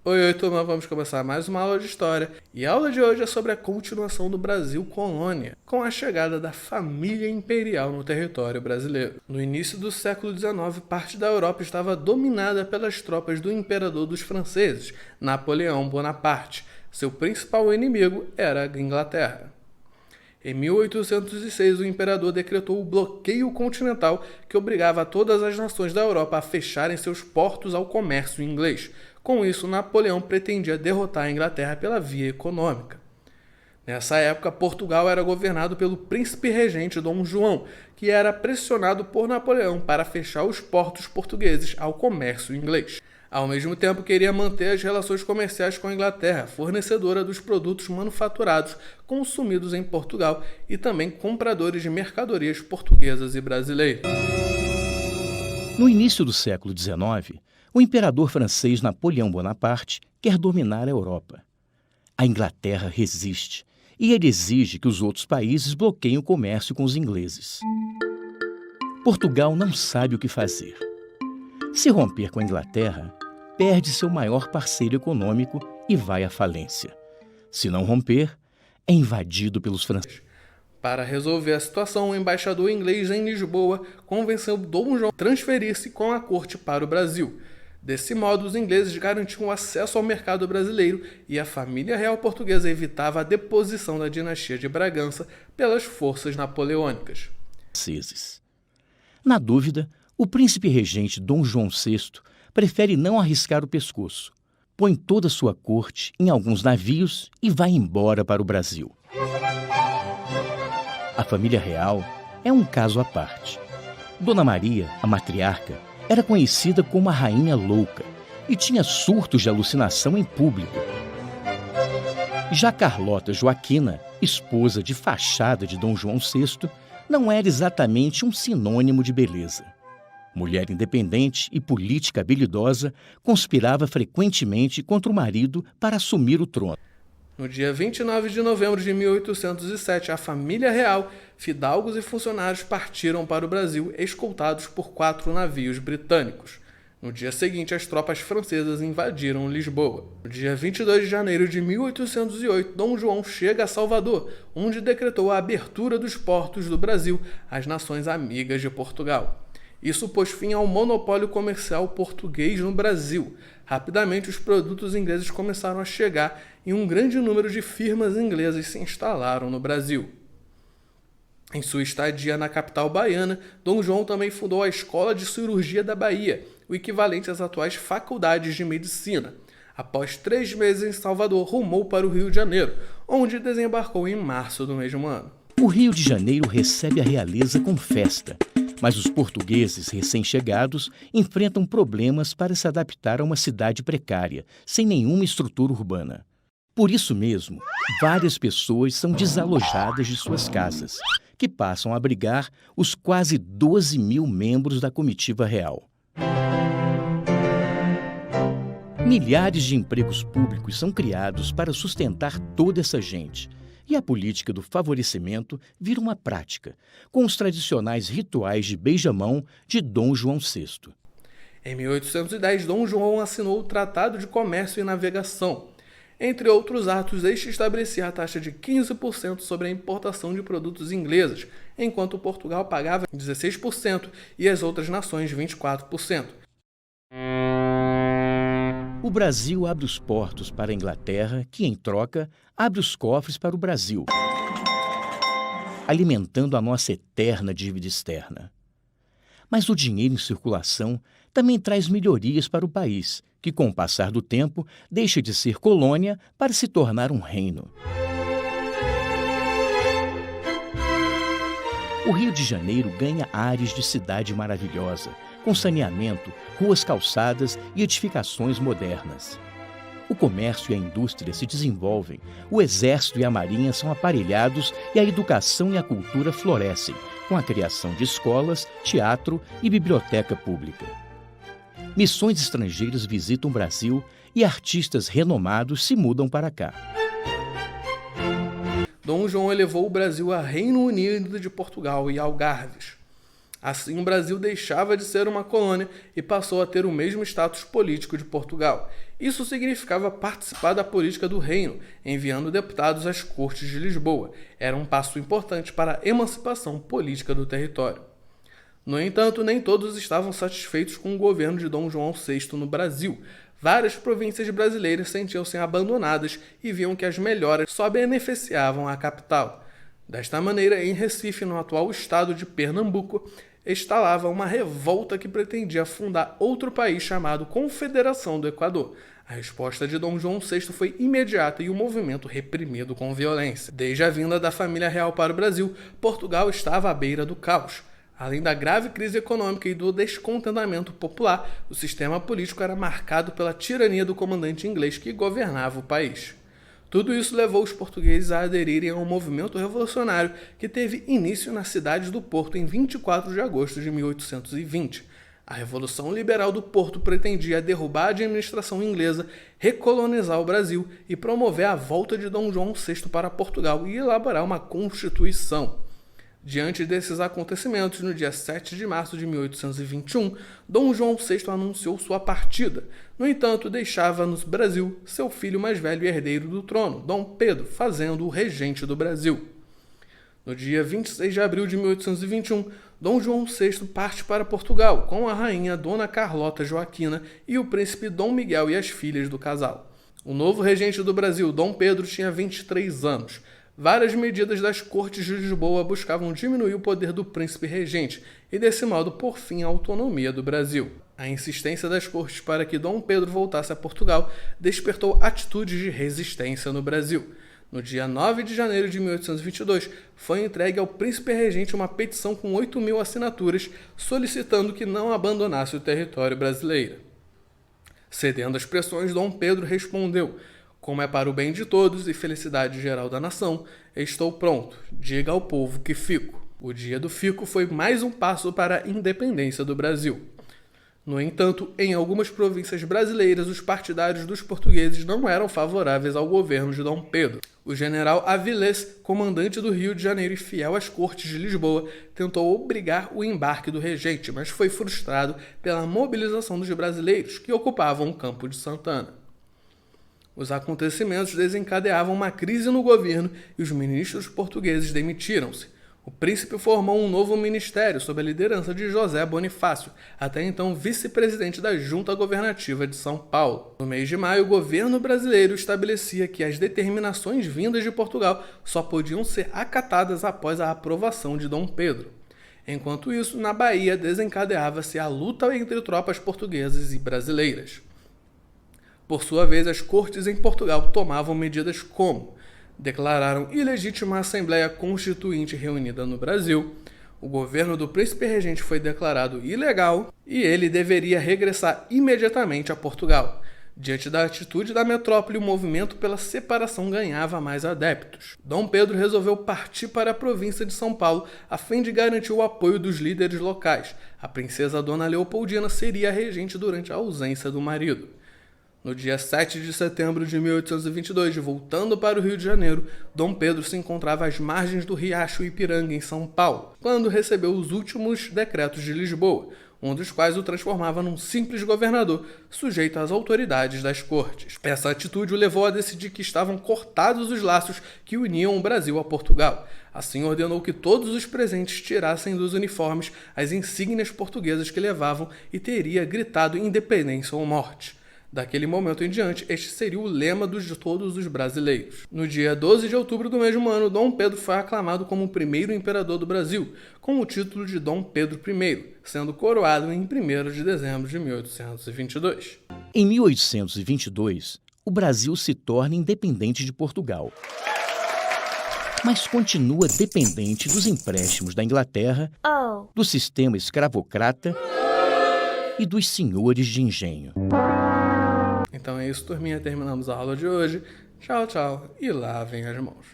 Oi, turma, vamos começar mais uma aula de História. E a aula de hoje é sobre a continuação do Brasil colônia, com a chegada da família imperial no território brasileiro. No início do século XIX, parte da Europa estava dominada pelas tropas do imperador dos franceses, Napoleão Bonaparte. Seu principal inimigo era a Inglaterra. Em 1806, o imperador decretou o bloqueio continental que obrigava todas as nações da Europa a fecharem seus portos ao comércio inglês. Com isso, Napoleão pretendia derrotar a Inglaterra pela via econômica. Nessa época, Portugal era governado pelo príncipe regente Dom João, que era pressionado por Napoleão para fechar os portos portugueses ao comércio inglês. Ao mesmo tempo, queria manter as relações comerciais com a Inglaterra, fornecedora dos produtos manufaturados consumidos em Portugal e também compradores de mercadorias portuguesas e brasileiras. No início do século XIX, o imperador francês Napoleão Bonaparte quer dominar a Europa. A Inglaterra resiste e ele exige que os outros países bloqueiem o comércio com os ingleses. Portugal não sabe o que fazer. Se romper com a Inglaterra, perde seu maior parceiro econômico e vai à falência. Se não romper, é invadido pelos franceses. Para resolver a situação, o embaixador inglês em Lisboa convenceu Dom João a transferir-se com a corte para o Brasil. Desse modo, os ingleses garantiam acesso ao mercado brasileiro e a família real portuguesa evitava a deposição da dinastia de Bragança pelas forças napoleônicas. Na dúvida, o príncipe regente Dom João VI prefere não arriscar o pescoço, põe toda a sua corte em alguns navios e vai embora para o Brasil. A família real é um caso à parte. Dona Maria, a matriarca, era conhecida como a Rainha Louca e tinha surtos de alucinação em público. Já Carlota Joaquina, esposa de fachada de Dom João VI, não era exatamente um sinônimo de beleza. Mulher independente e política habilidosa, conspirava frequentemente contra o marido para assumir o trono. No dia 29 de novembro de 1807, a família real, fidalgos e funcionários partiram para o Brasil, escoltados por 4 navios britânicos. No dia seguinte, as tropas francesas invadiram Lisboa. No dia 22 de janeiro de 1808, Dom João chega a Salvador, onde decretou a abertura dos portos do Brasil às nações amigas de Portugal. Isso pôs fim ao monopólio comercial português no Brasil. Rapidamente, os produtos ingleses começaram a chegar e um grande número de firmas inglesas se instalaram no Brasil. Em sua estadia na capital baiana, Dom João também fundou a Escola de Cirurgia da Bahia, o equivalente às atuais faculdades de medicina. Após 3 meses em Salvador, rumou para o Rio de Janeiro, onde desembarcou em março do mesmo ano. O Rio de Janeiro recebe a realeza com festa, mas os portugueses recém-chegados enfrentam problemas para se adaptar a uma cidade precária, sem nenhuma estrutura urbana. Por isso mesmo, várias pessoas são desalojadas de suas casas, que passam a abrigar os quase 12 mil membros da comitiva real. Milhares de empregos públicos são criados para sustentar toda essa gente, e a política do favorecimento vira uma prática, com os tradicionais rituais de beijamão de Dom João VI. Em 1810, Dom João assinou o Tratado de Comércio e Navegação. Entre outros atos, este estabelecia a taxa de 15% sobre a importação de produtos ingleses, enquanto Portugal pagava 16% e as outras nações 24%. O Brasil abre os portos para a Inglaterra, que, em troca, abre os cofres para o Brasil, alimentando a nossa eterna dívida externa. Mas o dinheiro em circulação também traz melhorias para o país, que, com o passar do tempo, deixa de ser colônia para se tornar um reino. O Rio de Janeiro ganha ares de cidade maravilhosa, com saneamento, ruas calçadas e edificações modernas. O comércio e a indústria se desenvolvem, o exército e a marinha são aparelhados e a educação e a cultura florescem, com a criação de escolas, teatro e biblioteca pública. Missões estrangeiras visitam o Brasil e artistas renomados se mudam para cá. Dom João elevou o Brasil a Reino Unido de Portugal e Algarves. Assim, o Brasil deixava de ser uma colônia e passou a ter o mesmo status político de Portugal. Isso significava participar da política do reino, enviando deputados às cortes de Lisboa. Era um passo importante para a emancipação política do território. No entanto, nem todos estavam satisfeitos com o governo de Dom João VI no Brasil. Várias províncias brasileiras sentiam-se abandonadas e viam que as melhoras só beneficiavam a capital. Desta maneira, em Recife, no atual estado de Pernambuco, instalava uma revolta que pretendia fundar outro país chamado Confederação do Equador. A resposta de Dom João VI foi imediata e o movimento reprimido com violência. Desde a vinda da família real para o Brasil, Portugal estava à beira do caos. Além da grave crise econômica e do descontentamento popular, o sistema político era marcado pela tirania do comandante inglês que governava o país. Tudo isso levou os portugueses a aderirem a um movimento revolucionário que teve início na cidade do Porto em 24 de agosto de 1820. A Revolução Liberal do Porto pretendia derrubar a administração inglesa, recolonizar o Brasil e promover a volta de Dom João VI para Portugal e elaborar uma Constituição. Diante desses acontecimentos, no dia 7 de março de 1821, Dom João VI anunciou sua partida. No entanto, deixava no Brasil seu filho mais velho e herdeiro do trono, Dom Pedro, fazendo-o regente do Brasil. No dia 26 de abril de 1821, Dom João VI parte para Portugal, com a rainha Dona Carlota Joaquina e o príncipe Dom Miguel e as filhas do casal. O novo regente do Brasil, Dom Pedro, tinha 23 anos. Várias medidas das cortes de Lisboa buscavam diminuir o poder do príncipe regente e, desse modo, por fim, a autonomia do Brasil. A insistência das cortes para que Dom Pedro voltasse a Portugal despertou atitudes de resistência no Brasil. No dia 9 de janeiro de 1822, foi entregue ao príncipe regente uma petição com 8.000 assinaturas solicitando que não abandonasse o território brasileiro. Cedendo às pressões, Dom Pedro respondeu: "Como é para o bem de todos e felicidade geral da nação, estou pronto, diga ao povo que fico." O dia do fico foi mais um passo para a independência do Brasil. No entanto, em algumas províncias brasileiras, os partidários dos portugueses não eram favoráveis ao governo de Dom Pedro. O general Avilés, comandante do Rio de Janeiro e fiel às cortes de Lisboa, tentou obrigar o embarque do regente, mas foi frustrado pela mobilização dos brasileiros, que ocupavam o Campo de Santana. Os acontecimentos desencadeavam uma crise no governo e os ministros portugueses demitiram-se. O príncipe formou um novo ministério sob a liderança de José Bonifácio, até então vice-presidente da Junta Governativa de São Paulo. No mês de maio, o governo brasileiro estabelecia que as determinações vindas de Portugal só podiam ser acatadas após a aprovação de Dom Pedro. Enquanto isso, na Bahia desencadeava-se a luta entre tropas portuguesas e brasileiras. Por sua vez, as cortes em Portugal tomavam medidas como: declararam ilegítima a Assembleia Constituinte reunida no Brasil, o governo do príncipe regente foi declarado ilegal e ele deveria regressar imediatamente a Portugal. Diante da atitude da metrópole, o movimento pela separação ganhava mais adeptos. Dom Pedro resolveu partir para a província de São Paulo a fim de garantir o apoio dos líderes locais. A princesa Dona Leopoldina seria a regente durante a ausência do marido. No dia 7 de setembro de 1822, voltando para o Rio de Janeiro, Dom Pedro se encontrava às margens do riacho Ipiranga, em São Paulo, quando recebeu os últimos decretos de Lisboa, um dos quais o transformava num simples governador, sujeito às autoridades das cortes. Essa atitude o levou a decidir que estavam cortados os laços que uniam o Brasil a Portugal. Assim, ordenou que todos os presentes tirassem dos uniformes as insígnias portuguesas que levavam e teria gritado independência ou morte. Daquele momento em diante, este seria o lema de todos os brasileiros. No dia 12 de outubro do mesmo ano, Dom Pedro foi aclamado como o primeiro imperador do Brasil, com o título de Dom Pedro I, sendo coroado em 1º de dezembro de 1822. Em 1822, o Brasil se torna independente de Portugal, mas continua dependente dos empréstimos da Inglaterra, do sistema escravocrata e dos senhores de engenho. Então é isso, turminha. Terminamos a aula de hoje. Tchau, tchau e lavem as mãos.